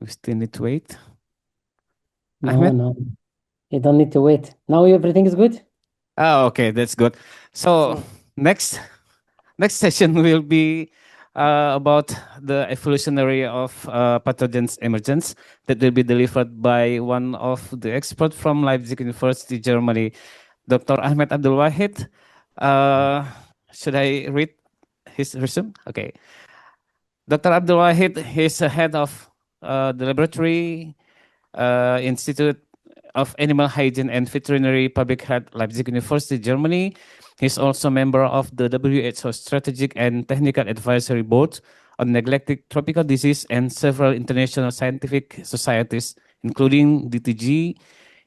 We still need to wait. No, Ahmed? no, you don't need to wait. Now everything is good? Oh, okay, that's good. So So, next next session will be about the evolutionary of pathogens emergence that will be delivered by one of the experts from Leipzig University, Germany, Dr. Ahmed Abdul Wahid. Uh, should I read his resume? Okay. Dr. Abdul Wahid is a head of the laboratory Institute of Animal Hygiene and Veterinary Public Health, Leipzig University, Germany. He's also a member of the WHO Strategic and Technical Advisory Board on Neglected Tropical Disease and several international scientific societies, including DTG,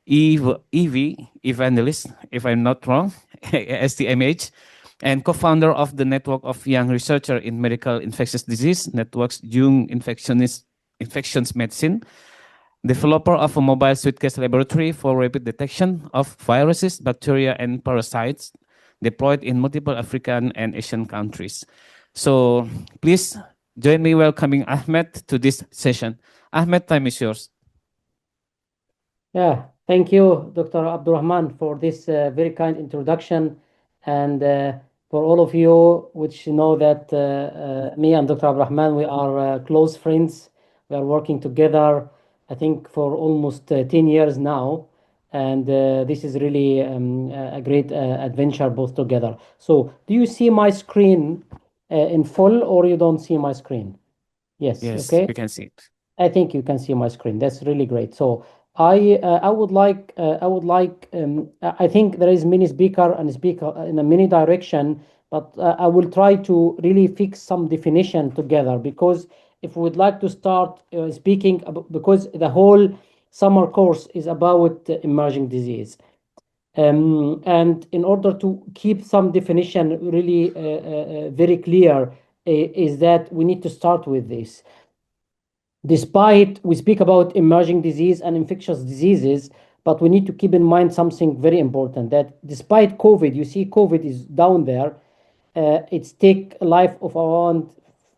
Evangelist, if I'm not wrong, STMH, and co-founder of the Network of Young Researchers in Medical Infectious Disease, Networks Young Infections Medicine, developer of a mobile suitcase laboratory for rapid detection of viruses, bacteria, and parasites deployed in multiple African and Asian countries. So please join me welcoming Ahmed to this session. Ahmed, time is yours. yeah, thank you, Dr. Abdurrahman, for this very kind introduction. And for all of you, which know that me and Dr. Abdurrahman, we are close friends. We are working together, I think, for almost 10 years now. And this is really a great adventure both together. So, do you see my screen in full or you don't see my screen? Yes, Yes, okay. we can see it. I think you can see my screen. That's really great. So I would like I think there is many speaker and speaker in a many direction, but I will try to really fix some definition together because if we would like to start speaking about, because the whole summer course is about emerging disease. And in order to keep some definition really very clear, is that we need to start with this. Despite we speak about emerging disease and infectious diseases, but we need to keep in mind something very important, that despite COVID, you see COVID is down there. It's take a life of around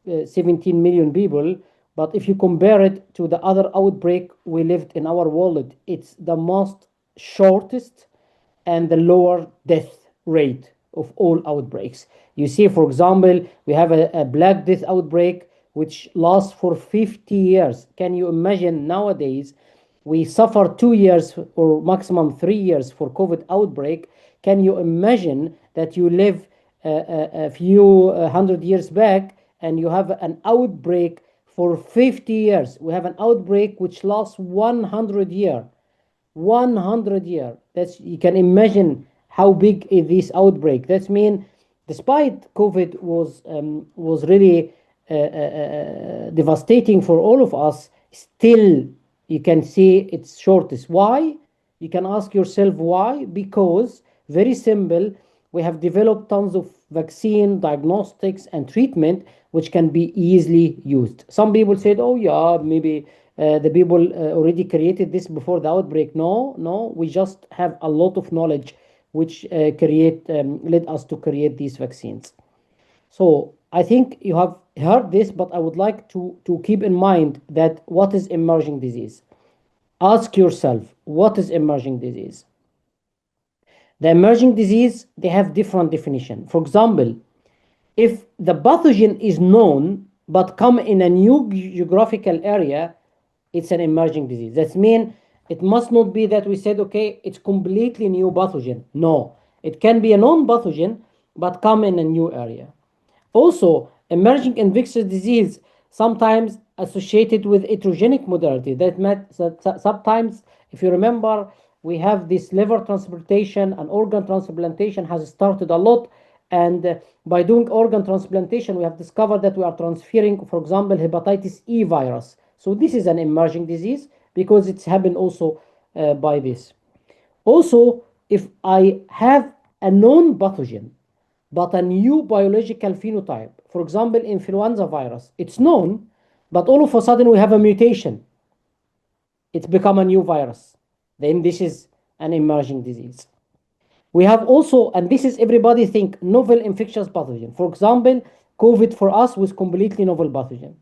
17 million people. But if you compare it to the other outbreak we lived in our world, it's the most shortest and the lower death rate of all outbreaks. You see, for example, we have a Black Death outbreak which lasts for 50 years. Can you imagine nowadays we suffer 2 years or maximum 3 years for COVID outbreak? Can you imagine that you live a few hundred years back and you have an outbreak for 50 years? We have an outbreak which lasts 100 years. 100 year. That's, you can imagine how big is this outbreak. That's mean despite COVID was really devastating for all of us, still you can see its shortest. Why? You can ask yourself why. Because very simple, we have developed tons of vaccine, diagnostics, and treatment which can be easily used. Some people said, "Oh yeah, maybe the people already created this before the outbreak." No, no, we just have a lot of knowledge which create led us to create these vaccines. So I think you have heard this, but I would like to keep in mind that what is emerging disease? Ask yourself, what is emerging disease? The emerging disease, they have different definition. For example, if the pathogen is known but come in a new geographical area, it's an emerging disease. That means it must not be that we said, okay, it's completely new pathogen. No, it can be a known pathogen but come in a new area. Also, emerging infectious disease sometimes associated with heterogenic modality. That sometimes, if you remember, we have this liver transplantation and organ transplantation has started a lot. And by doing organ transplantation, we have discovered that we are transferring, for example, hepatitis E virus. So this is an emerging disease because it's happened also by this. Also, if I have a known pathogen but a new biological phenotype, for example, influenza virus, it's known, but all of a sudden we have a mutation. It's become a new virus. Then this is an emerging disease. We have also, and this is everybody think, novel infectious pathogen. For example, COVID for us was completely novel pathogen.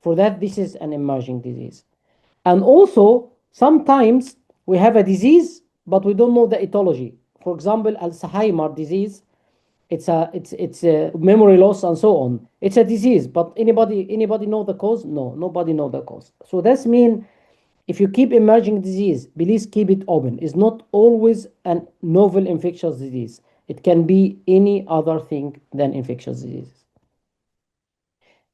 For that, this is an emerging disease. And also, sometimes we have a disease, but we don't know the etiology. For example, Alzheimer disease, it's a memory loss and so on. It's a disease, but anybody know the cause? No, nobody know the cause. So that's mean if you keep emerging disease, please keep it open. It's not always a novel infectious disease. It can be any other thing than infectious diseases.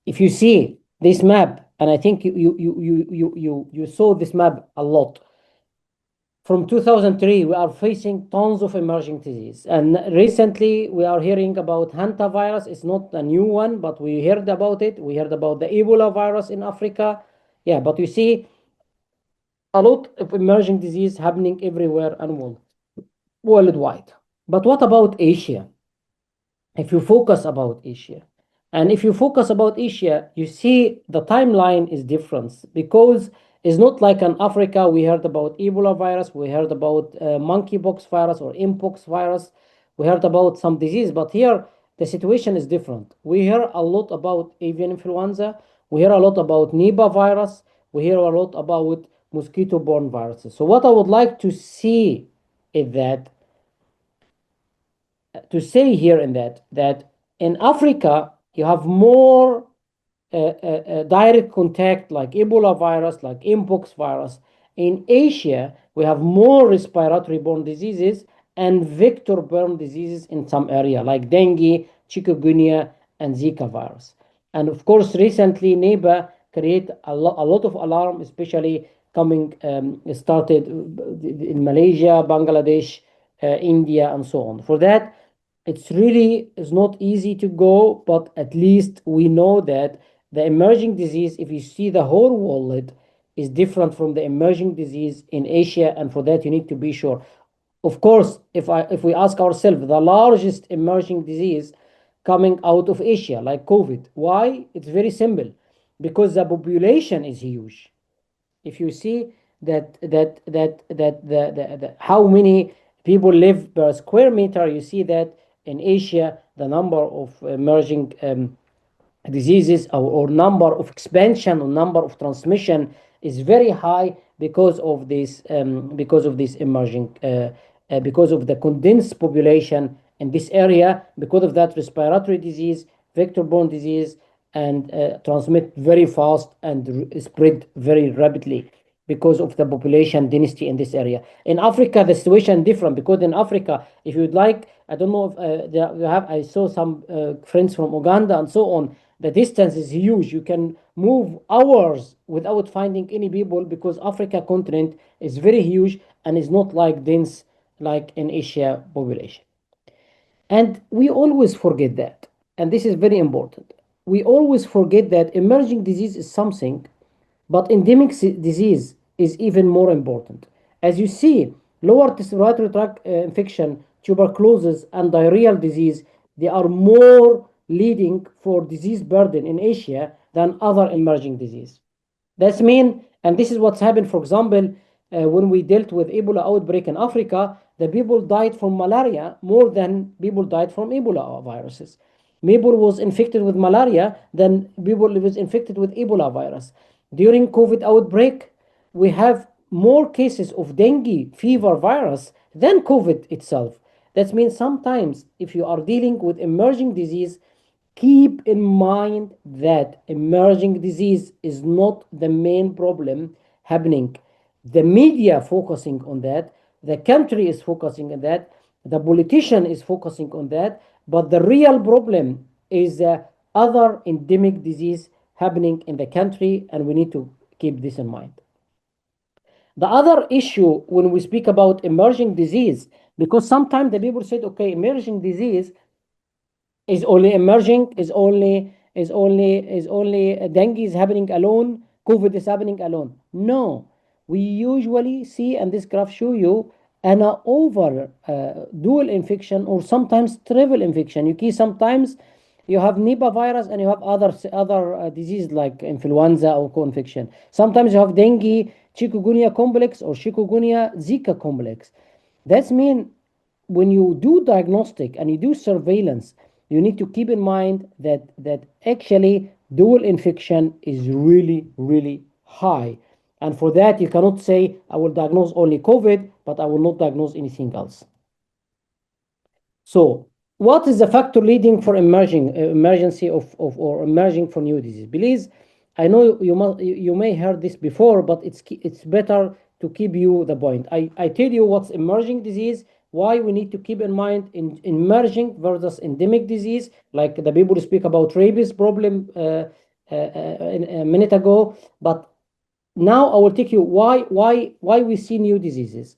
If you see this map, and I think you saw this map a lot, from 2003 we are facing tons of emerging disease, and recently we are hearing about hantavirus. It's not a new one, but we heard about it. We heard about the Ebola virus in Africa. Yeah, but you see a lot of emerging disease happening everywhere and worldwide. But what about Asia? If you focus about Asia, and if you focus about Asia, you see the timeline is different, because it's not like in Africa we heard about Ebola virus, we heard about monkeypox virus or mpox virus, we heard about some disease, but here the situation is different. We hear a lot about avian influenza, we hear a lot about Nipah virus, we hear a lot about mosquito-borne viruses. So what I would like to see is that to say here in that in Africa you have more direct contact like Ebola virus, like mpox virus. In Asia, we have more respiratory-borne diseases and vector-borne diseases in some area like dengue, chikungunya, and Zika virus. And of course, recently Nipah create a lot of alarm, especially coming started in Malaysia, Bangladesh, India, and so on. For that, it's really is not easy to go, but at least we know that the emerging disease, if you see the whole world, is different from the emerging disease in Asia, and for that you need to be sure. Of course, if we ask ourselves, the largest emerging disease coming out of Asia, like COVID, why? It's very simple, because the population is huge. If you see that how many people live per square meter, you see that in Asia the number of emerging diseases, or number of expansion or number of transmission is very high because of this emerging because of the condensed population in this area, because of that respiratory disease, vector-borne disease, and transmit very fast and spread very rapidly because of the population density in this area. In Africa, the situation different, because in Africa, if you'd like, I don't know if you have, I saw some friends from Uganda and so on. The distance is huge. You can move hours without finding any people, because Africa continent is very huge and is not like dense like in Asia population. And we always forget that. And this is very important. We always forget that emerging disease is something, but endemic disease is even more important. As you see, lower respiratory tract infection, tuberculosis, and diarrheal disease, they are more leading for disease burden in Asia than other emerging disease. That's mean, and this is what's happened, for example, when we dealt with Ebola outbreak in Africa, the people died from malaria more than people died from Ebola viruses. People was infected with malaria than people was infected with Ebola virus. During COVID outbreak, we have more cases of dengue fever virus than COVID itself. That means sometimes if you are dealing with emerging disease, keep in mind that emerging disease is not the main problem happening. The media focusing on that, the country is focusing on that, the politician is focusing on that, but the real problem is other endemic disease happening in the country, and we need to keep this in mind. The other issue when we speak about emerging disease, because sometimes the people said, okay, emerging disease is only emerging, is only dengue is happening alone, COVID is happening alone. No, we usually see, and this graph show you, an over dual infection or sometimes triple infection. You see sometimes you have Nipah virus and you have other disease like influenza or co-infection. Sometimes you have dengue, chikungunya complex, or chikungunya Zika complex. That's mean when you do diagnostic and you do surveillance, you need to keep in mind that actually dual infection is really high. And for that, you cannot say, I will diagnose only COVID, but I will not diagnose anything else. So, what is the factor leading for emergency of or emerging for new disease? Please, I know you may heard this before, but it's better to keep you the point. I tell you what's emerging disease, why we need to keep in mind in emerging versus endemic disease, like the people speak about rabies problem a minute ago. But now I will take you why we see new diseases.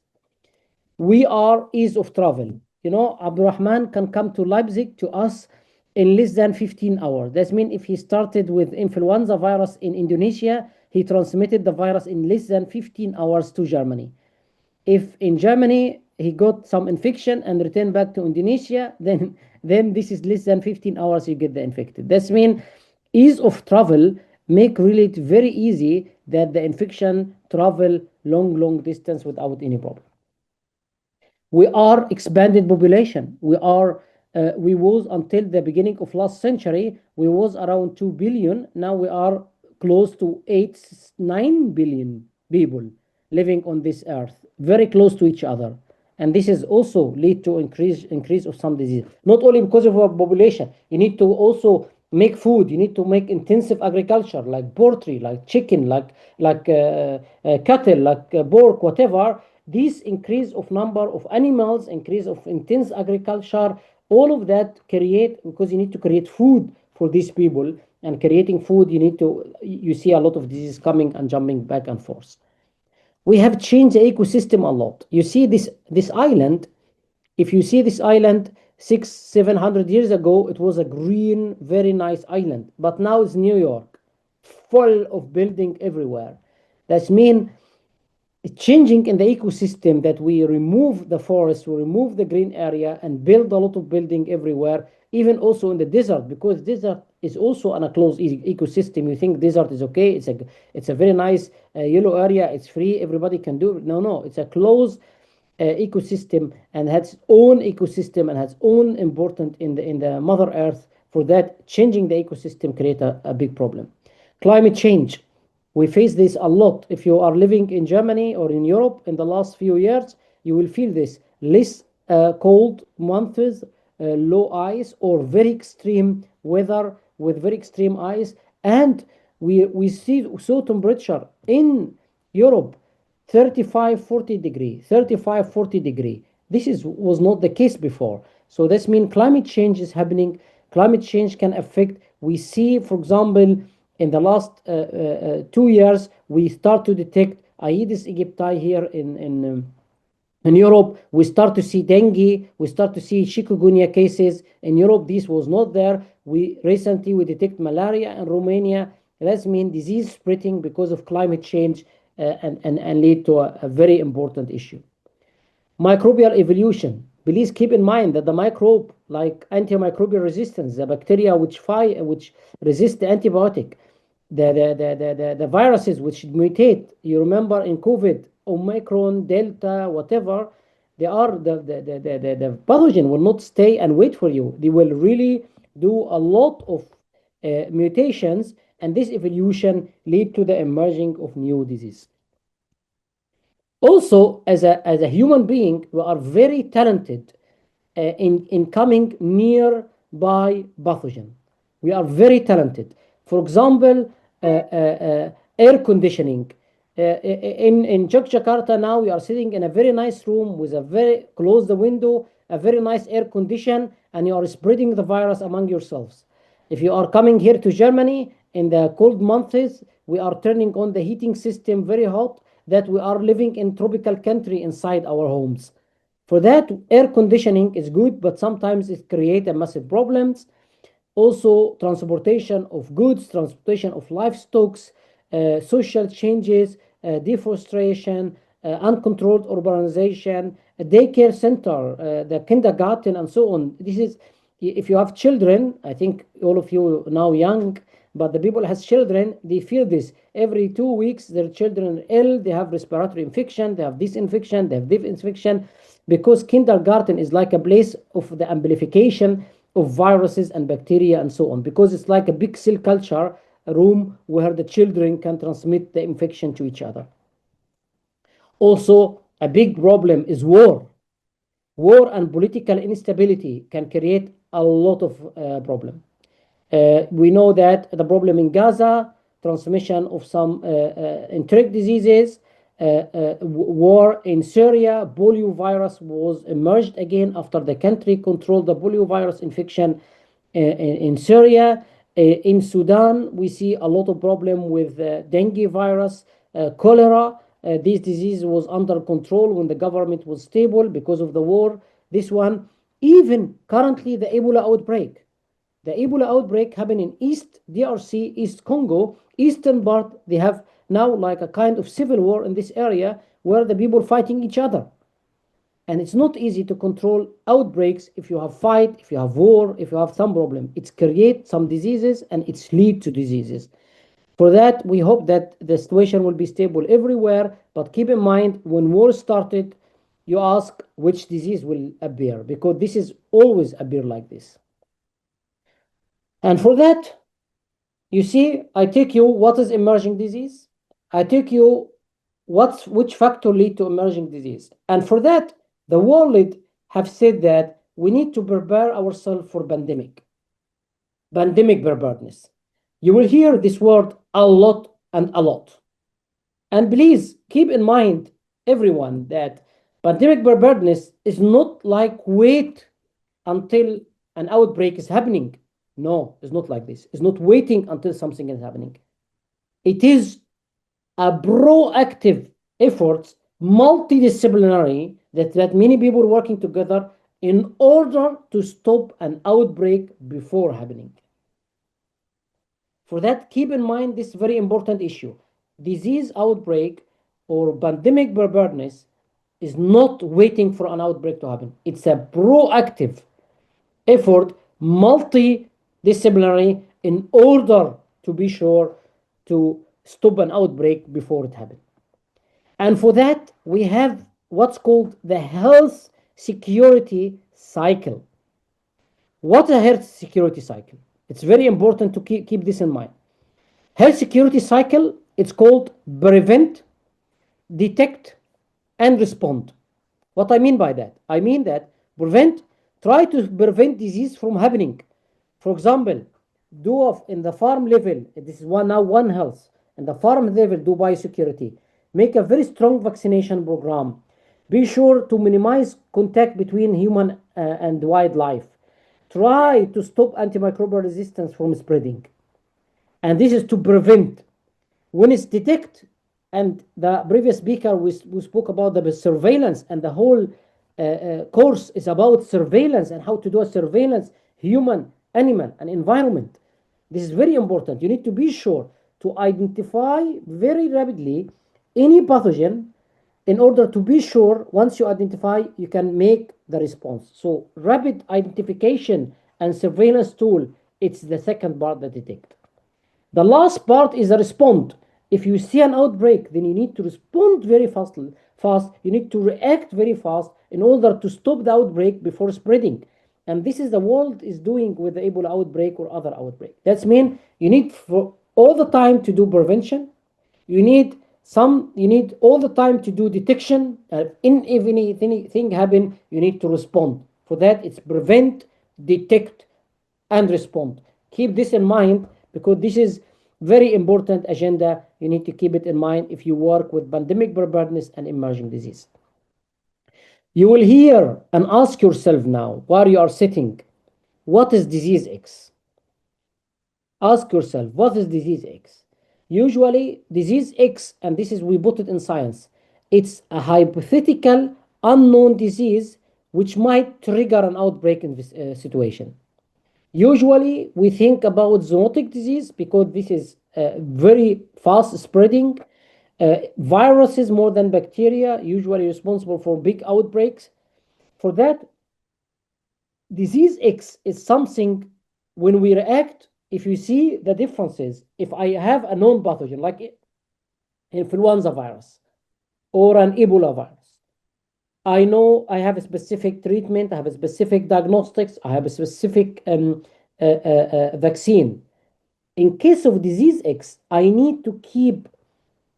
We are ease of travel. You know, Abdurrahman can come to Leipzig to us in less than 15 hours. That means if he started with influenza virus in Indonesia, he transmitted the virus in less than 15 hours to Germany. If in Germany he got some infection and returned back to Indonesia, then this is less than 15 hours you get the infected. That means ease of travel make really it very easy that the infection travel long distance without any problem. We are expanded population. We was until the beginning of last century, we was around 2 billion. Now we are close to 9 billion people living on this earth, very close to each other. And this is also lead to increase of some disease. Not only because of our population, you need to also make food. You need to make intensive agriculture, like poultry, like chicken, like cattle, like pork, whatever. This increase of number of animals, increase of intense agriculture, all of that create, because you need to create food for these people, and creating food, you see a lot of diseases coming and jumping back and forth. We have changed the ecosystem a lot. You see this island. If you see this island 600-700 years ago, it was a green, very nice island, but now it's New York, full of building everywhere. That means changing in the ecosystem, that we remove the forest, we remove the green area and build a lot of building everywhere, even also in the desert, because desert is also an closed ecosystem. You think desert is okay, it's a very nice yellow area, it's free, everybody can do it. No, it's a closed ecosystem and has own ecosystem and has own important in the mother earth. For that, changing the ecosystem create a big problem. Climate change, we face this a lot. If you are living in Germany or in Europe in the last few years, you will feel this less cold months, low ice, or very extreme weather with very extreme ice. And we see so temperature in Europe 35-40 degree, 35-40 degree. This was not the case before. So this means climate change is happening. Climate change can affect. We see, for example, in the last 2 years, we start to detect Aedes aegypti here in Europe. We start to see dengue. We start to see chikungunya cases in Europe. This was not there. We detect malaria in Romania. That means disease spreading because of climate change, and lead to a very important issue. Microbial evolution. Please keep in mind that the microbe, like antimicrobial resistance, the bacteria which resist the antibiotic, the viruses which mutate. You remember in COVID, Omicron, Delta, whatever, they are the pathogen will not stay and wait for you. They will really do a lot of mutations, and this evolution lead to the emerging of new disease. Also, as a human being, we are very talented in coming near by pathogen. We are very talented. For example, air conditioning. In Jakarta now, we are sitting in a very nice room with close the window, a very nice air condition, and you are spreading the virus among yourselves. If you are coming here to Germany in the cold months, we are turning on the heating system very hot, that we are living in tropical country inside our homes. For that, air conditioning is good, but sometimes it creates massive problems. Also, transportation of goods, transportation of livestock, social changes, deforestation, uncontrolled urbanization, a daycare center, the kindergarten, and so on. This is, if you have children, I think all of you now young, but the people has children, they feel this. Every 2 weeks, their children are ill, they have respiratory infection, they have this infection, they have this infection, because kindergarten is like a place of the amplification of viruses and bacteria and so on, because it's like a big cell culture. room where the children can transmit the infection to each other. Also, a big problem is war. War and political instability can create a lot of problem. We know that the problem in Gaza, transmission of some enteric diseases, war in Syria, polio virus was emerged again after the country controlled the polio virus infection in Syria. In Sudan, we see a lot of problem with dengue virus, cholera. This disease was under control when the government was stable because of the war. This one, even currently, the Ebola outbreak. The Ebola outbreak happened in East DRC, East Congo, eastern part. They have now like a kind of civil war in this area where the people fighting each other. And it's not easy to control outbreaks if you have fight, if you have war, if you have some problem. It's create some diseases and it's lead to diseases. For that, we hope that the situation will be stable everywhere. But keep in mind, when war started, you ask which disease will appear because this is always appear like this. And for that, you see, I take you what is emerging disease. I take you which factor lead to emerging disease. And for that, the world have said that we need to prepare ourselves for pandemic preparedness. You will hear this word a lot and a lot. And please keep in mind, everyone, that pandemic preparedness is not like wait until an outbreak is happening. No, it's not like this. It's not waiting until something is happening. It is a proactive effort, multidisciplinary, that many people working together in order to stop an outbreak before happening. For that, keep in mind this very important issue. Disease outbreak or pandemic preparedness is not waiting for an outbreak to happen. It's a proactive effort, multidisciplinary, in order to be sure to stop an outbreak before it happens. And for that, we have what's called the health security cycle. What a health security cycle? It's very important to keep this in mind. Health security cycle, it's called prevent, detect, and respond. What I mean by that? I mean that prevent, try to prevent disease from happening. For example, do off in the farm level, this is one health, and the farm level do biosecurity. Make a very strong vaccination program. Be sure to minimize contact between human and wildlife. Try to stop antimicrobial resistance from spreading. And this is to prevent. When it's detect, and the previous speaker we spoke about the surveillance, and the whole course is about surveillance and how to do a surveillance, human, animal, and environment. This is very important. You need to be sure to identify very rapidly any pathogen in order to be sure once you identify, you can make the response. So rapid identification and surveillance tool, it's the second part that detect. The last part is a respond. If you see an outbreak, then you need to respond very fast. You need to react very fast in order to stop the outbreak before spreading. And this is the world is doing with the Ebola outbreak or other outbreak. That's mean you need for all the time to do prevention. You need all the time to do detection. If anything happen, you need to respond. For that, it's prevent, detect, and respond. Keep this in mind because this is very important agenda. You need to keep it in mind if you work with pandemic preparedness and emerging disease. You will hear and ask yourself now, where you are sitting, what is disease X? Ask yourself, what is disease X? Usually, disease X, and this is we put it in science, it's a hypothetical unknown disease which might trigger an outbreak in this situation. Usually, we think about zoonotic disease because this is very fast spreading. Viruses more than bacteria, usually responsible for big outbreaks. For that, disease X is something when we react, if you see the differences, if I have a known pathogen like influenza virus or an Ebola virus, I know I have a specific treatment, I have a specific diagnostics, I have a specific vaccine. In case of disease X, I need to keep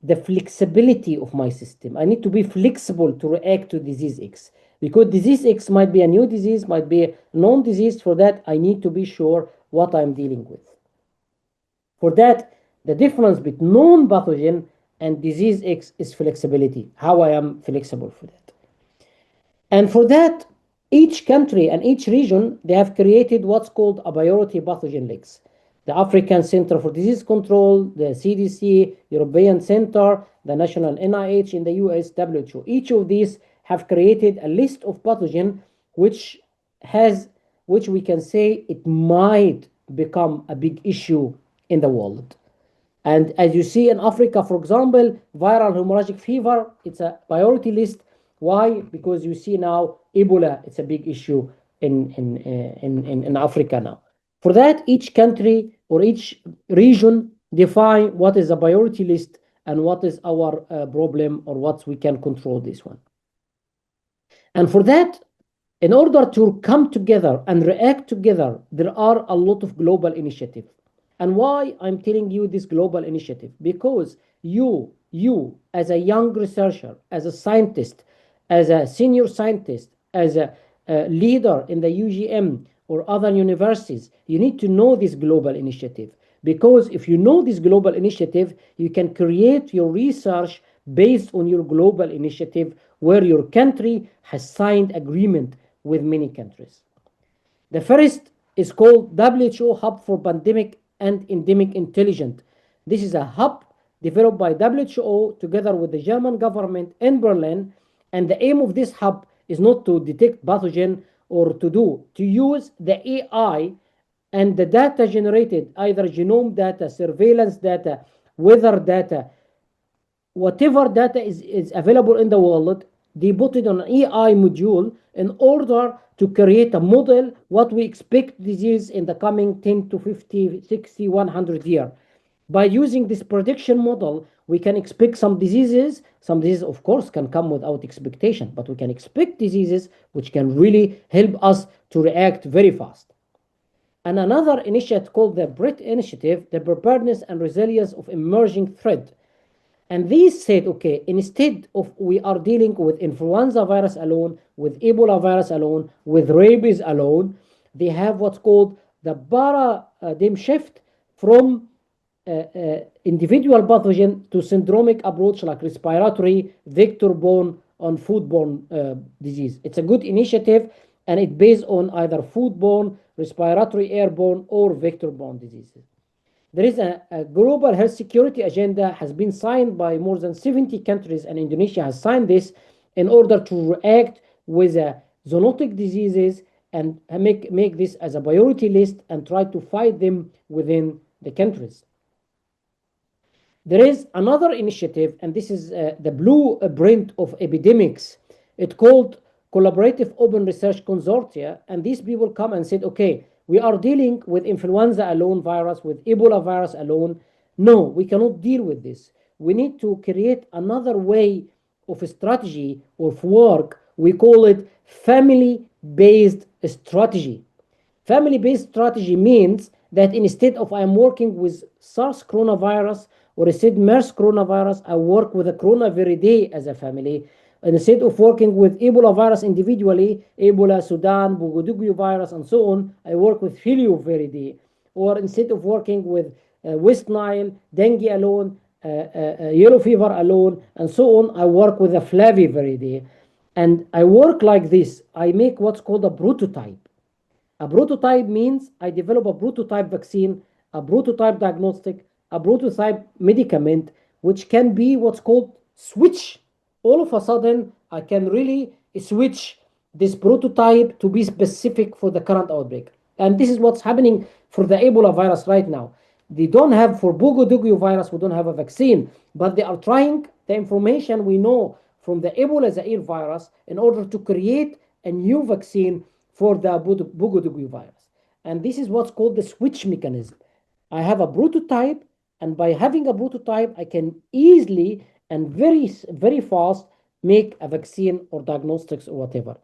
the flexibility of my system. I need to be flexible to react to disease X, because disease X might be a new disease, might be a known disease. For that, I need to be sure what I'm dealing with. For that, the difference between known pathogen and disease X is flexibility, how I am flexible for that. And for that, each country and each region, they have created what's called a priority pathogen list. The African Center for Disease Control, the CDC, European Center, the national NIH in the US, WHO. Each of these have created a list of pathogen which has, which we can say it might become a big issue in the world. And as you see in Africa, for example, viral hemorrhagic fever, it's a priority list. Why? Because you see now Ebola, it's a big issue in Africa now. For that, each country or each region define what is a priority list and what is our problem, or what we can control this one. And for that, in order to come together and react together, there are a lot of global initiatives. And why I'm telling you this global initiative? Because you as a young researcher, as a scientist, as a senior scientist, as a leader in the UGM or other universities, you need to know this global initiative. Because if you know this global initiative, you can create your research based on your global initiative, where your country has signed agreement with many countries. The first is called WHO Hub for Pandemic and Endemic Intelligence. This is a hub developed by WHO together with the German government in Berlin. And the aim of this hub is not to detect pathogen or to use the AI and the data generated, either genome data, surveillance data, weather data, whatever data is available in the world, they put it on an AI module in order to create a model what we expect disease in the coming 10 to 50, 60, 100 years. By using this prediction model, we can expect some diseases. Some diseases, of course, can come without expectation, but we can expect diseases which can really help us to react very fast. And another initiative called the BRIT Initiative, the Preparedness and Resilience of Emerging Threat. And these said, okay, instead of we are dealing with influenza virus alone, with Ebola virus alone, with rabies alone, they have what's called the paradigm shift from individual pathogen to syndromic approach, like respiratory, vector-borne, on foodborne disease. It's a good initiative, and it's based on either foodborne, respiratory, airborne, or vector-borne diseases. There is a global health security agenda has been signed by more than 70 countries, and Indonesia has signed this in order to react with zoonotic diseases and make this as a priority list and try to fight them within the countries. There is another initiative, and this is the blueprint of epidemics. It's called Collaborative Open Research Consortia, and these people come and said, okay, we are dealing with influenza alone virus, with Ebola virus alone. No, we cannot deal with this. We need to create another way of a strategy of work. We call it family-based strategy. Family-based strategy means that instead of I'm working with SARS coronavirus or instead MERS coronavirus, I work with a coronaviridae as a family. And instead of working with Ebola virus individually, Ebola, Sudan, Bugudugyu virus, and so on, I work with Filioviridie. Or instead of working with West Nile, dengue alone, yellow fever alone, and so on, I work with a Flaviviridae. And I work like this. I make what's called a prototype. A prototype means I develop a prototype vaccine, a prototype diagnostic, a prototype medicament, which can be what's called switch. All of a sudden, I can really switch this prototype to be specific for the current outbreak. And this is what's happening for the Ebola virus right now. They don't have, for Bugudugyu virus, we don't have a vaccine, but they are trying the information we know from the Ebola Zaire virus in order to create a new vaccine for the Bugudugyu virus. And this is what's called the switch mechanism. I have a prototype, and by having a prototype, I can easily and very, very fast make a vaccine or diagnostics or whatever.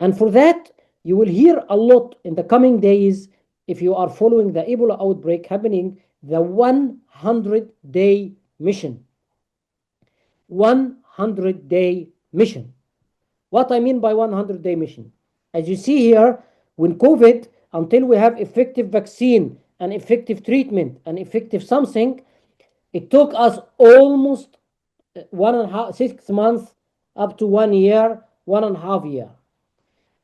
And for that, you will hear a lot in the coming days if you are following the Ebola outbreak happening the 100-day mission. 100-day mission. What I mean by 100-day mission? As you see here, when COVID, until we have effective vaccine and effective treatment and effective something, it took us almost 1.5, 6 months up to 1 year, 1.5 year.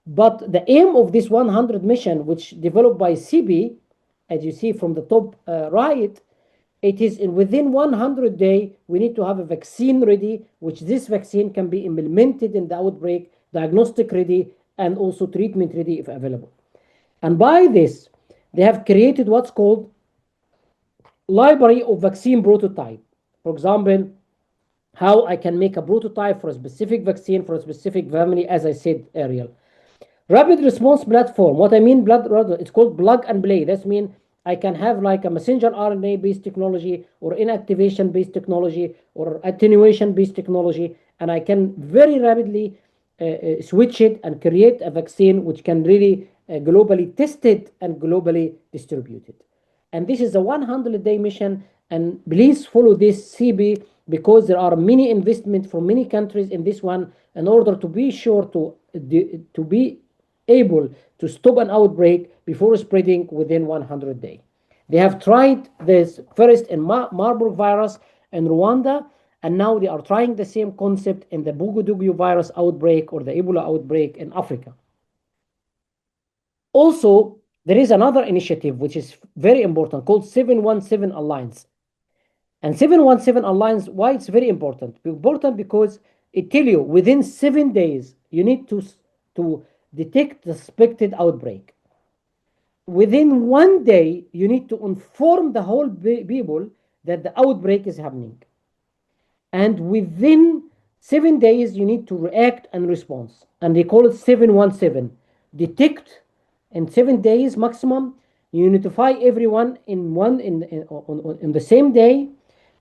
But the aim of this 100 mission, which developed by CB, as you see from the top right, it is within 100 days, we need to have a vaccine ready, which this vaccine can be implemented in the outbreak, diagnostic ready, and also treatment ready if available. And by this, they have created what's called library of vaccine prototype. For example, how I can make a prototype for a specific vaccine for a specific family, as I said earlier. Rapid response platform. What I mean, it's called plug and play. That means I can have like a messenger RNA based technology or inactivation based technology or attenuation based technology, and I can very rapidly switch it and create a vaccine which can really globally tested and globally distributed. And this is a 100-day mission. And please follow this CB because there are many investments from many countries in this one in order to be sure to be able to stop an outbreak before spreading within 100 days. They have tried this first in Marburg virus in Rwanda, and now they are trying the same concept in the Bugudugu virus outbreak or the Ebola outbreak in Africa. Also, there is another initiative which is very important called 717 Alliance. And 717 Alliance, why it's very important? Important because it tells you within 7 days you need to detect the suspected outbreak. Within 1 day, you need to inform the whole people that the outbreak is happening. And within 7 days, you need to react and respond. And they call it 717. Detect in 7 days maximum. You notify everyone in the same day,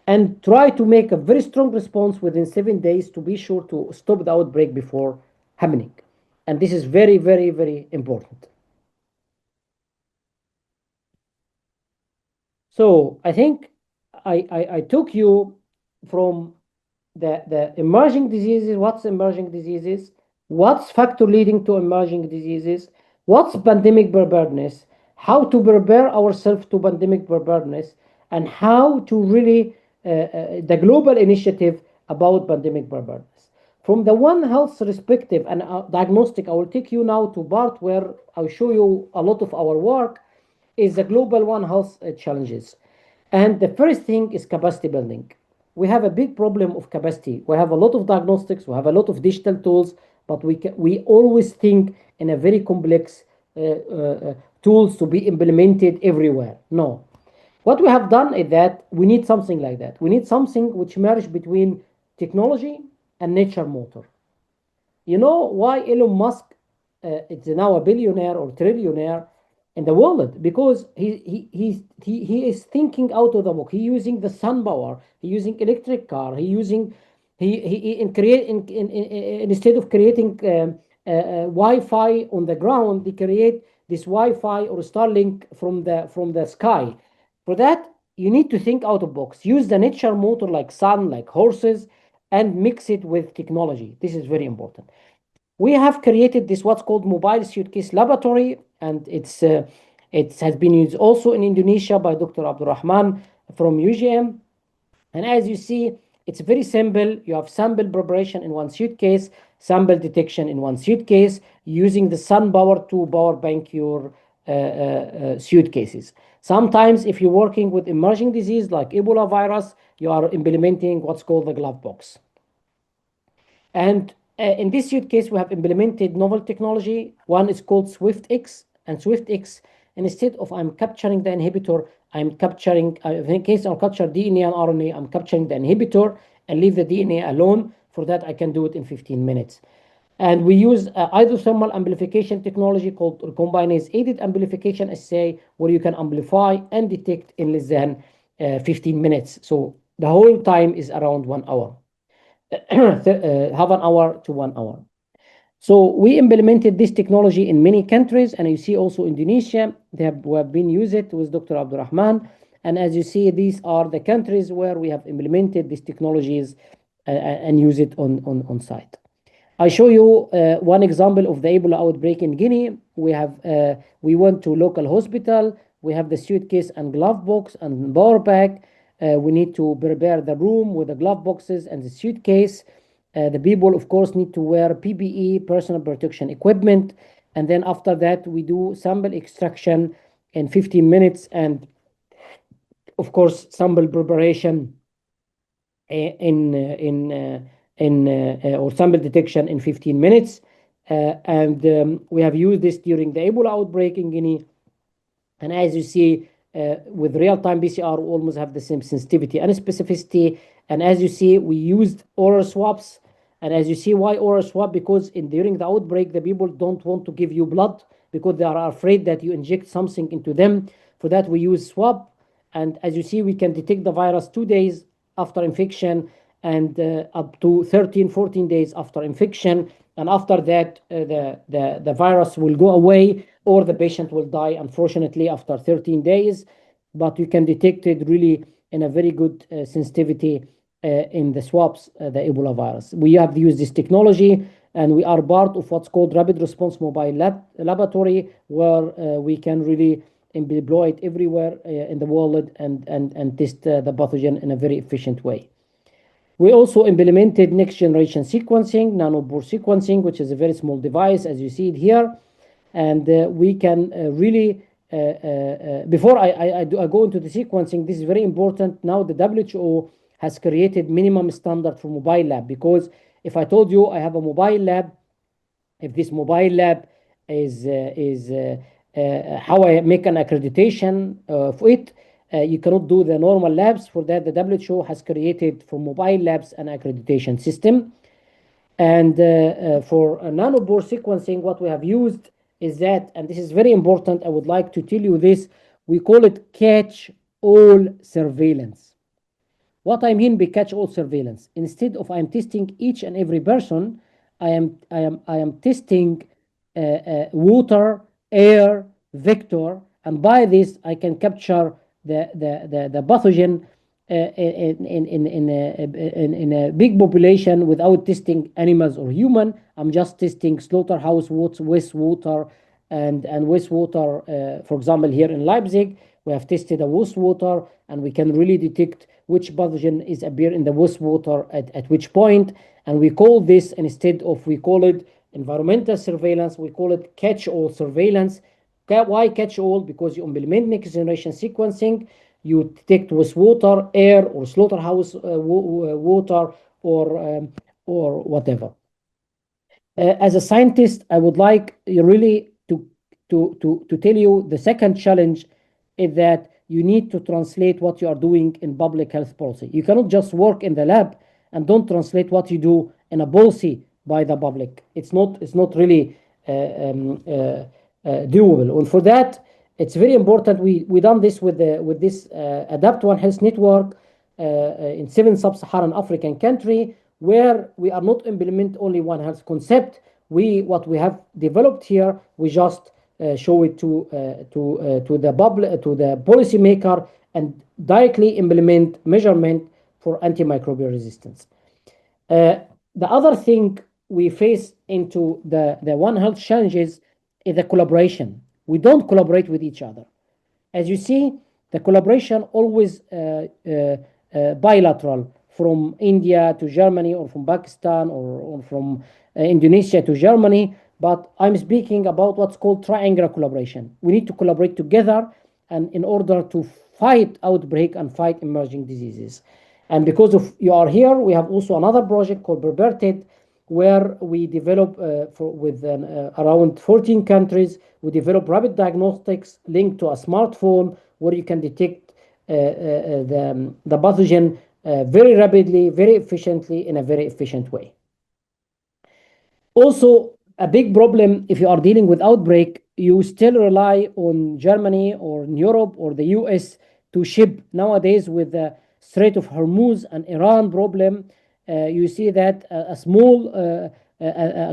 and try to make a very strong response within 7 days to be sure to stop the outbreak before happening. And this is very, very, very important. So I think I took you from the emerging diseases, what's emerging diseases, what's factor leading to emerging diseases, what's pandemic preparedness, how to prepare ourselves to pandemic preparedness, and how to really the global initiative about pandemic preparedness. From the One Health perspective and diagnostic, I will take you now to part where I'll show you a lot of our work is the global One Health challenges. And the first thing is capacity building. We have a big problem of capacity. We have a lot of diagnostics, we have a lot of digital tools, but we always think in a very complex tools to be implemented everywhere. No. What we have done is that we need something like that. We need something which merge between technology and nature motor. You know why Elon Musk is now a billionaire or trillionaire in the world? Because he is thinking out of the box. He using the sun power. He using electric car. He using he in create instead of creating Wi-Fi on the ground, they create this Wi-Fi or Starlink from the sky. For that, you need to think out of box. Use the nature motor like sun, like horses, and mix it with technology. This is very important. We have created this what's called mobile suitcase laboratory, and it has been used also in Indonesia by Dr. Abdurrahman from UGM. And as you see, it's very simple. You have sample preparation in one suitcase, sample detection in one suitcase, using the sun power to power bank your suitcases. Sometimes, if you're working with emerging disease like Ebola virus, you are implementing what's called the glove box. And in this suitcase, we have implemented novel technology. One is called SwiftX, and SwiftX, instead of I'm capturing the inhibitor, I'm capturing, in case I'll capture DNA and RNA, I'm capturing the inhibitor and leave the DNA alone. For that, I can do it in 15 minutes. And we use isothermal amplification technology called combinase aided amplification assay, where you can amplify and detect in less than 15 minutes. So the whole time is around 1 hour. Half an hour to 1 hour. So we implemented this technology in many countries, and you see also Indonesia, we have been used it with Dr. Abdurrahman, And as you see, these are the countries where we have implemented these technologies and use it on site. I show you one example of the Ebola outbreak in Guinea. We went to local hospital. We have the suitcase and glove box and power pack. We need to prepare the room with the glove boxes and the suitcase. The people, of course, need to wear PPE, personal protection equipment. And then after that, we do sample extraction in 15 minutes and, of course, sample preparation in or sample detection in 15 minutes. And we have used this during the Ebola outbreak in Guinea. And as you see, with real-time PCR, we almost have the same sensitivity and specificity. And as you see, we used oral swabs. And as you see, why oral swab? Because during the outbreak, the people don't want to give you blood because they are afraid that you inject something into them. For that, we use swab. And as you see, we can detect the virus 2 days after infection and up to 13, 14 days after infection. And after that, the virus will go away or the patient will die, unfortunately, after 13 days. But you can detect it really in a very good sensitivity in the swabs, the Ebola virus. We have used this technology and we are part of what's called Rapid Response Mobile Laboratory, where we can really deploy it everywhere in the world and test the pathogen in a very efficient way. We also implemented next generation sequencing, nanopore sequencing, which is a very small device, as you see it here. And we can really, before I go into the sequencing, this is very important. Now the WHO has created minimum standard for mobile lab, because if I told you I have a mobile lab, if this mobile lab is how I make an accreditation for it, you cannot do the normal labs. For that, the WHO has created for mobile labs an accreditation system. And for nanopore sequencing, what we have used is that, and this is very important, I would like to tell you this, we call it catch all surveillance. What I mean by catch all surveillance, instead of I'm testing each and every person, I am testing water, air, vector, and by this I can capture the pathogen in a big population without testing animals or human. I'm just testing slaughterhouse wastewater and wastewater. For example, here in Leipzig, we have tested a wastewater, and we can really detect which pathogen is appear in the wastewater at which point. And we call this, instead of we call it environmental surveillance, we call it catch-all surveillance. Why catch-all? Because you implement next generation sequencing, you detect with water, air, or slaughterhouse water, or whatever. As a scientist, I would like you really to tell you the second challenge is that you need to translate what you are doing in public health policy. You cannot just work in the lab and don't translate what you do in a policy by the public. It's not really doable. And for that, it's very important. We done this with this Adapt One Health Network in 7 sub-Saharan African country, where we are not implement only One Health concept. What we have developed here, we just show it to the public, to the policymaker, and directly implement measurement for antimicrobial resistance. The other thing we face into the One Health challenges is the collaboration. We don't collaborate with each other. As you see, the collaboration always bilateral, from India to Germany, or from Pakistan, or from Indonesia to Germany. But I'm speaking about what's called triangular collaboration. We need to collaborate together, and in order to fight outbreak and fight emerging diseases. And because of you are here, we have also another project called Preverted, where we develop with around 14 countries, we develop rapid diagnostics linked to a smartphone, where you can detect the pathogen very rapidly, very efficiently, in a very efficient way. Also, a big problem if you are dealing with outbreak, you still rely on Germany or Europe or the US to ship. Nowadays, with the Strait of Hormuz and Iran problem, you see that a small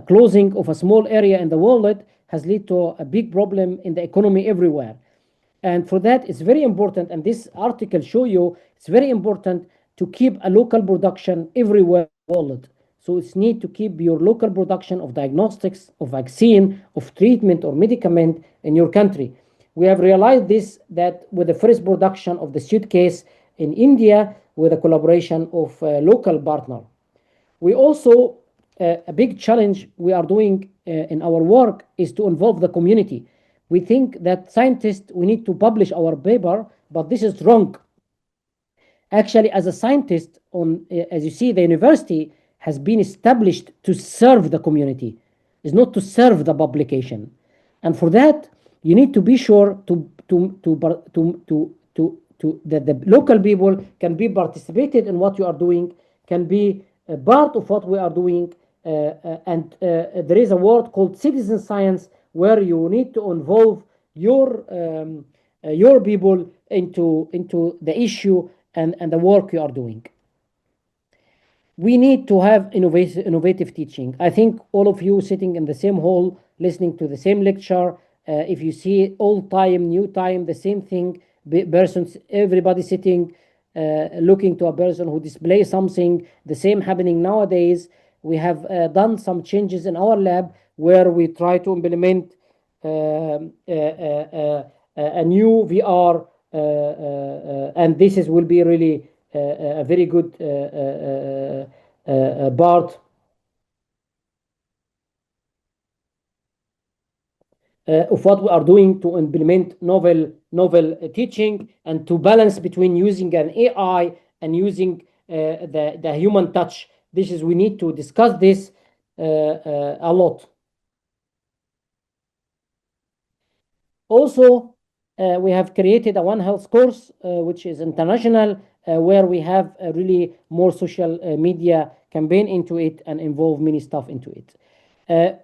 closing of a small area in the world has led to a big problem in the economy everywhere. And for that, it's very important, and this article show you it's very important to keep a local production everywhere in the world. So it's need to keep your local production of diagnostics, of vaccine, of treatment or medicament in your country. We have realized this that with the first production of the suitcase in India with a collaboration of a local partner. We also, a big challenge we are doing in our work is to involve the community. We think that scientists, we need to publish our paper, but this is wrong. Actually, as a scientist, as you see, the university has been established to serve the community, is not to serve the publication. And for that, you need to be sure to that the local people can be participated in what you are doing, can be a part of what we are doing. And there is a word called citizen science where you need to involve your people into the issue and the work you are doing. We need to have innovative teaching. I think all of you sitting in the same hall, listening to the same lecture, if you see old time, new time, the same thing, persons, everybody sitting, looking to a person who displays something, the same happening nowadays. We have done some changes in our lab where we try to implement a new VR, and this is will be really a very good part of what we are doing to implement novel teaching and to balance between using an AI and using the human touch. This is we need to discuss this a lot. Also, we have created a One Health course, which is international, where we have really more social media campaign into it and involve many stuff into it.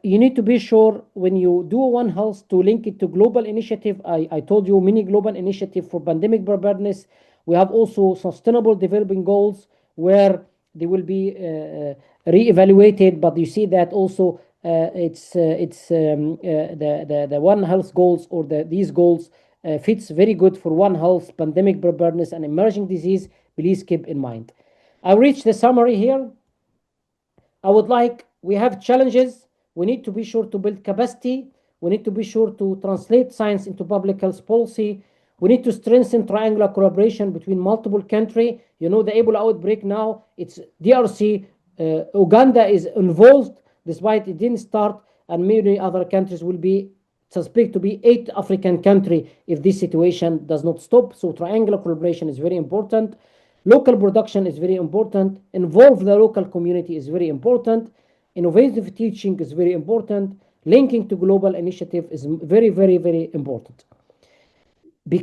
You need to be sure when you do One Health to link it to global initiative. I told you many global initiative for pandemic preparedness. We have also sustainable developing goals where they will be re-evaluated, but you see that also the One Health goals or these goals fits very good for One Health, pandemic preparedness, and emerging disease. Please keep in mind. I reached the summary here. I would like, we have challenges. We need to be sure to build capacity. We need to be sure to translate science into public health policy. We need to strengthen triangular collaboration between multiple countries. You know, the Ebola outbreak now, it's DRC, Uganda is involved, despite it didn't start, and many other countries will be suspect to be 8 African countries if this situation does not stop. So triangular collaboration is very important. Local production is very important. Involve the local community is very important. Innovative teaching is very important. Linking to global initiative is very, very, very important.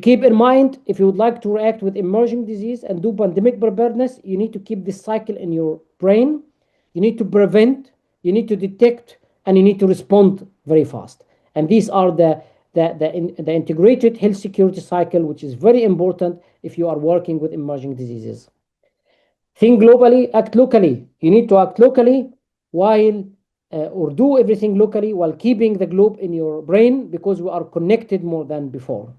Keep in mind, if you would like to react with emerging disease and do pandemic preparedness, you need to keep this cycle in your brain. You need to prevent, you need to detect, and you need to respond very fast. And these are the integrated health security cycle, which is very important if you are working with emerging diseases. Think globally, act locally. You need to act locally while or do everything locally while keeping the globe in your brain, because we are connected more than before.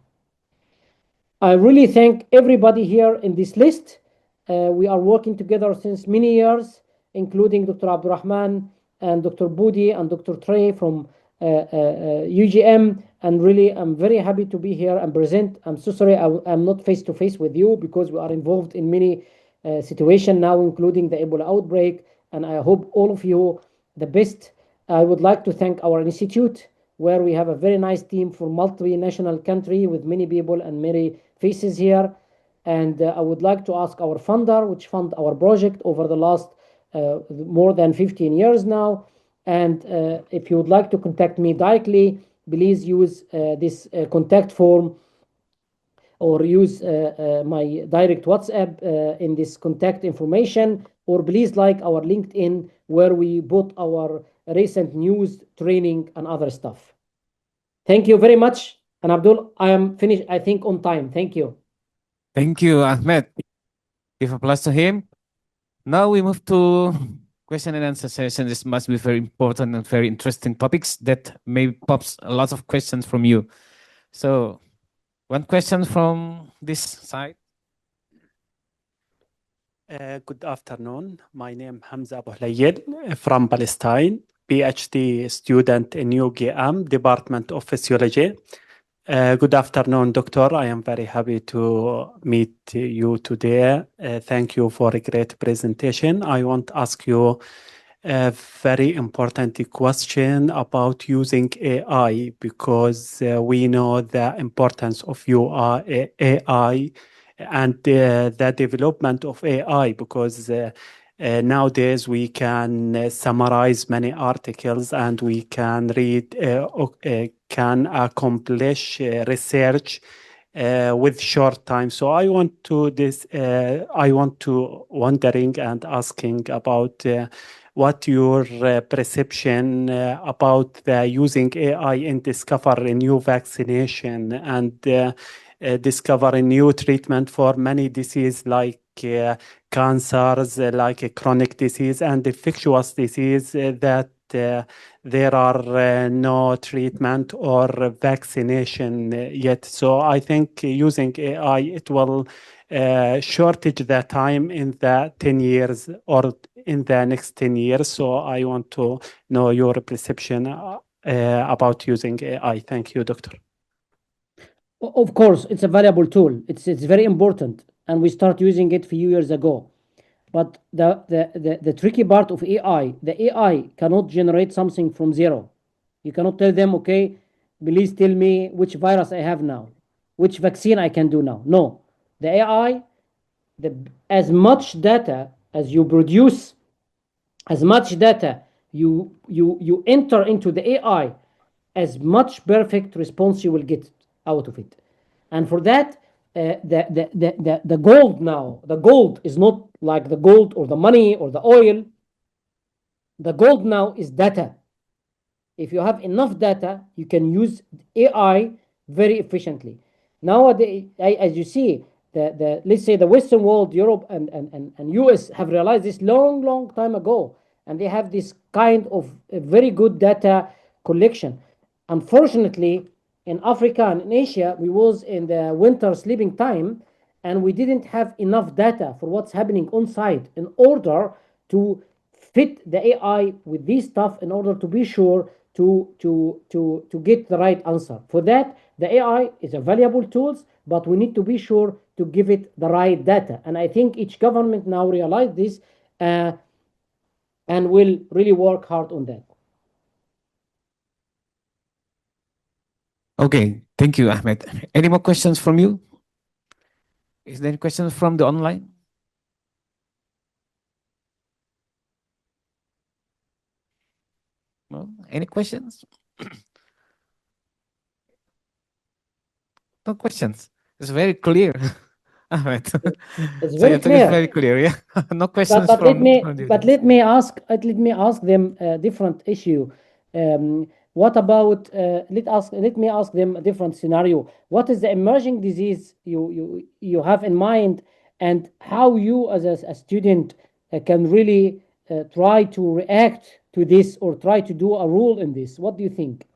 I really thank everybody here in this list. We are working together since many years, including Dr. Abdurrahman and Dr. Budi and Dr. Trey from UGM. And really, I'm very happy to be here and present. I'm so sorry I'm not face to face with you because we are involved in many situations now, including the Ebola outbreak. And I hope all of you the best. I would like to thank our institute, where we have a very nice team for multinational country with many people and many faces here. And I would like to ask our funder, which fund our project over the last more than 15 years now. And if you would like to contact me directly, please use this contact form or use my direct WhatsApp in this contact information, or please like our LinkedIn where we put our recent news, training, and other stuff. Thank you very much. And Abdul, I am finished, I think, on time. Thank you. Thank you, Ahmed. Give applause to him. Now we move to question and answer session. This must be very important and very interesting topics that may pops a lot of questions from you. So One question from this side. Good afternoon. My name Hamza Abu Hlayel from Palestine, PhD student in UGM, Department of Physiology. Good afternoon, Doctor. I am very happy to meet you today. Thank you for a great presentation. I want to ask you a very important question about using AI because we know the importance of AI and the development of AI because nowadays we can summarize many articles and we can read, can accomplish research with short time. So I want to wondering and asking about what your perception about the using AI in discover a new vaccination and discover a new treatment for many diseases like cancers, like a chronic disease and infectious disease that there are no treatment or vaccination yet. So I think using AI, it will shortage the time in the 10 years or in the next 10 years. So I want to know your perception about using AI. Thank you, Doctor. Of course, it's a valuable tool. It's very important, and we start using it a few years ago. But the tricky part of AI, the AI cannot generate something from zero. You cannot tell them, okay, please tell me which virus I have now, which vaccine I can do now. No, the AI, as much data as you produce, as much data you enter into the AI, as much perfect response you will get out of it. And for that, the gold now, the gold is not like the gold or the money or the oil. The gold now is data. If you have enough data, you can use AI very efficiently. Nowadays, as you see, let's say the Western world, Europe and US have realized this long time ago, and they have this kind of a very good data collection. Unfortunately, in Africa and in Asia, we was in the winter sleeping time, and we didn't have enough data for what's happening on site in order to fit the AI with this stuff in order to be sure to get the right answer. For that, the AI is a valuable tools, but we need to be sure to give it the right data. And I think each government now realize this and will really work hard on that. Okay, thank you, Ahmed. Any more questions from you? Is there any questions from the online? No? Any questions? No questions. It's very clear, Ahmed. It's So very your talk is clear. very clear. Yeah, no But questions but let me from the but audience. let me ask them a different issue. What about let me ask them a different scenario. What is the emerging disease you have in mind, and how you as a student can really try to react to this or try to do a rule in this? What do you think?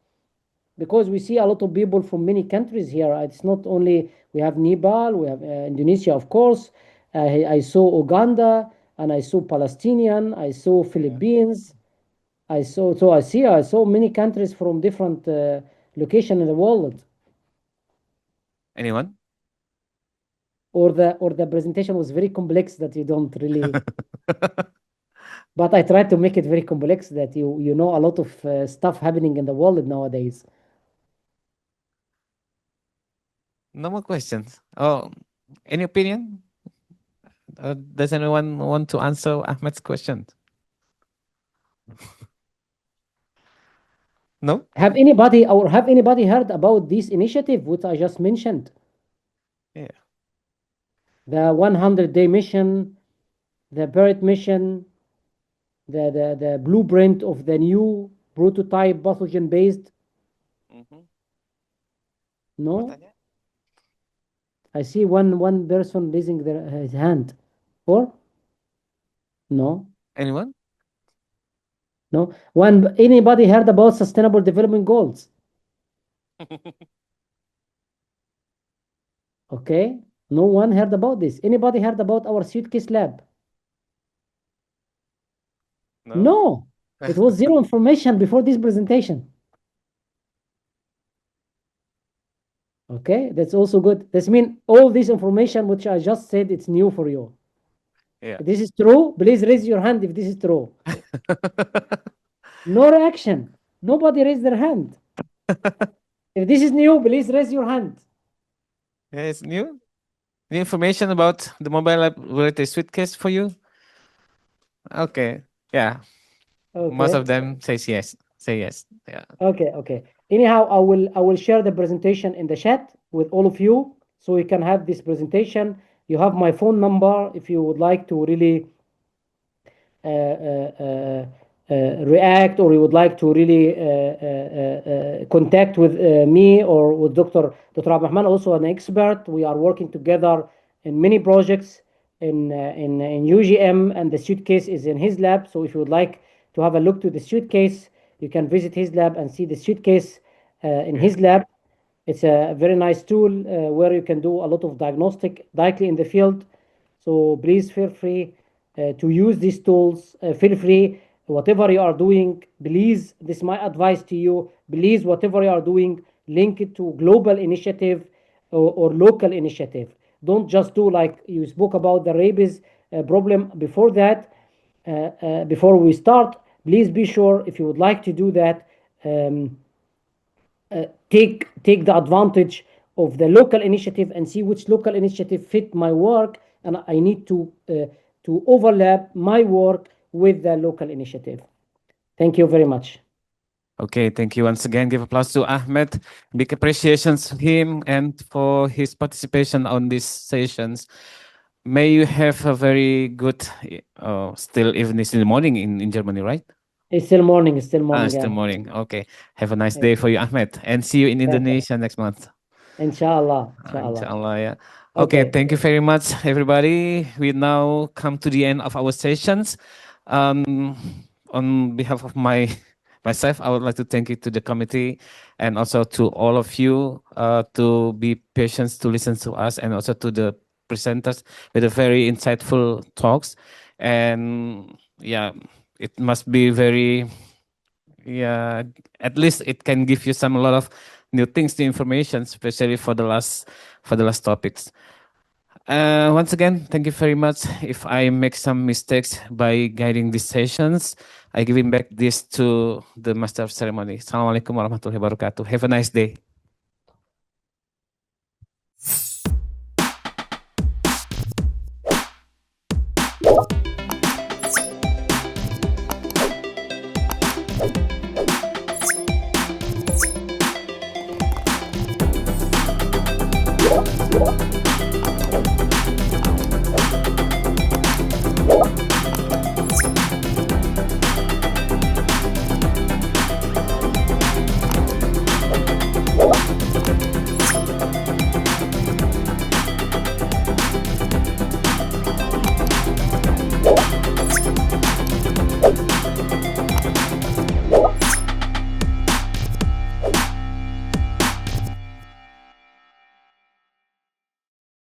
Because we see a lot of people from many countries here. It's not only we have Nepal, we have Indonesia, of course. I saw Uganda, and I saw Palestinian, I saw Philippines, I saw many countries from different location in the world. Anyone? Or the presentation was very complex that you don't really. But I tried to make it very complex that you know a lot of stuff happening in the world nowadays. No more questions. Oh, any opinion? Does anyone want to answer Ahmed's question? No? Have anybody heard about this initiative which I just mentioned? Yeah. The 100-day mission, the Barrett mission, the blueprint of the new prototype pathogen based. Mhm. No, Bertanya? I see one person raising his hand. Or no, Anyone? no one. Anybody heard about Sustainable Development Goals? Okay, no one heard about this. Anybody heard about our suitcase lab? No. No, it was zero information before this presentation. Okay, that's also good. This means all this information which I just said, it's new for you. Yeah. If this is true, please raise your hand if this is true. No reaction. Nobody raised their hand. If this is new, please raise your hand. Yeah, it's new. New information about the mobile app related suitcase for you. Okay. Yeah. Most Okay. of them says yes. Say yes. Yeah. Okay, okay. Anyhow, I will share the presentation in the chat with all of you so you can have this presentation. You have my phone number if you would like to really react, or you would like to really contact with me or with Dr. Abdurrahman, also an expert. We are working together in many projects in UGM, and the suitcase is in his lab. So if you would like to have a look to the suitcase, you can visit his lab and see the suitcase in Okay. his lab. It's a very nice tool where you can do a lot of diagnostic directly in the field. So please feel free to use these tools. Feel free, whatever you are doing, please, this is my advice to you, please, whatever you are doing, link it to global initiative or local initiative. Don't just do like you spoke about the rabies problem before that. Before we start, please be sure if you would like to do that, take the advantage of the local initiative and see which local initiative fit my work, and I need to overlap my work with the local initiative. Thank you very much. Okay, thank you once again. Give applause to Ahmed. Big appreciations to him and for his participation on these sessions. May you have a very good, still even still morning in Germany, right? It's still morning. It's still Ah, morning. still Yeah. morning. Okay. Have a nice day for you, Ahmed. And see you in Thank you. Indonesia next month. Inshallah. Inshallah. Inshallah, yeah. Okay, Okay. thank you very much, everybody. We now come to the end of our sessions. On behalf of myself, I would like to thank you to the committee and also to all of you to be patient to listen to us, and also to the presenters with a very insightful talks. And yeah, it must be very, yeah, at least it can give you some a lot of new things, new information, especially for the last topics. Once again, thank you very much. If I make some mistakes by guiding these sessions, I give back this to the master of ceremony. Assalamualaikum warahmatullahi wabarakatuh. Have a nice day.